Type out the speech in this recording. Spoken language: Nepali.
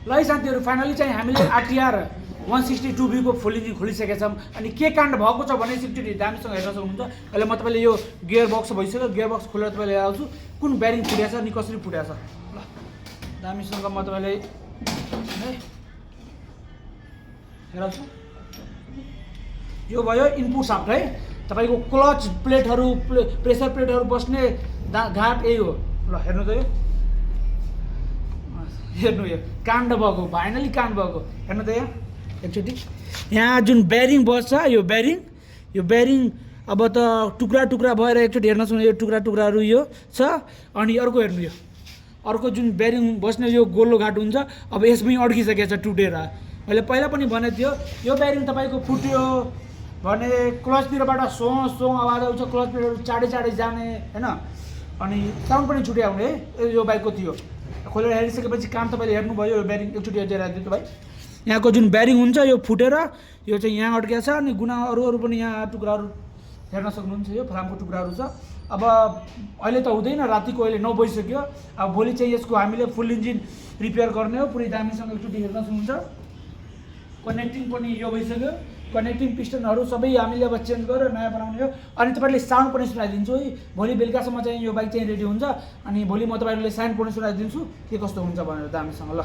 ल है साथीहरू फाइनली चाहिँ हामीले आरटिआर 162B को फुल इन्जिन खोलिसकेका छौँ। अनि के काण्ड भएको छ भने एकचोटि दामीसँग हेर्न सक्नुहुन्छ। अहिले म तपाईँले यो गियर बक्स भइसक्यो, गियर बक्स खोलेर तपाईँले आउँछु कुन ब्यारिङ फुटेको छ अनि कसरी फुटेको छ। ल दामीसँग म तपाईँलाई हेराउँछु। यो भयो इनपुट साफ्ट है, तपाईँको क्लच प्लेटहरू प्रेसर प्लेटहरू बस्ने घाट यही हो। ल हेर्नु त यो हेर्नु, यो काण्ड भएको फाइनली काण्ड भएको हेर्नु त यहाँ एकचोटि। यहाँ जुन ब्यारिङ बस्छ यो ब्यारिङ अब त टुक्रा टुक्रा भएर एकचोटि हेर्न सक्नु। यो टुक्रा टुक्राहरू यो छ। अनि अर्को हेर्नु, यो अर्को जुन ब्यारिङ बस्ने यो गोलो घाट हुन्छ अब यसमै अड्किसकेको छ टुटेर। मैले पहिला पनि भनेको थियो यो ब्यारिङ तपाईँको फुट्यो भने क्लचतिरबाट सोङ सोङ आवाज आउँछ, क्लच प्लेटहरू चाँडै चाँडै जाने होइन, अनि साउन्ड पनि छुट्यो आउने है। यो बाइकको थियो। खोलेर हेरिसकेपछि काम तपाईँले हेर्नुभयो। यो ब्यारिङ एकचोटि अझै राखिदिनु भाइ। यहाँको जुन ब्यारिङ हुन्छ यो फुटेर यो चाहिँ यहाँ अड्किएको छ। अनि गुना अरू पनि यहाँ टुक्राहरू हेर्न सक्नुहुन्छ। यो फ्रामको टुक्राहरू छ। अब अहिले त हुँदैन, रातिको अहिले 9 बजिसक्यो। अब भोलि चाहिँ यसको हामीले फुल इन्जिन रिपेयर गर्ने हो। पुरै दामीसँग एकचोटि हेर्न सक्नुहुन्छ। कनेक्टिङ पनि यो भइसक्यो। कनेक्टिङ पिस्टनहरू सबै हामीले अब चेन्ज गरेर नयाँ बनाउने हो। अनि तपाईँले साउन्ड पनि सुनाइदिन्छु है। भोलि बेलुकासम्म चाहिँ यो बाइक चाहिँ रेडी हुन्छ। अनि भोलि म तपाईँहरूले साउन्ड पनि सुनाइदिन्छु के कस्तो हुन्छ भनेर दामीसँग। ल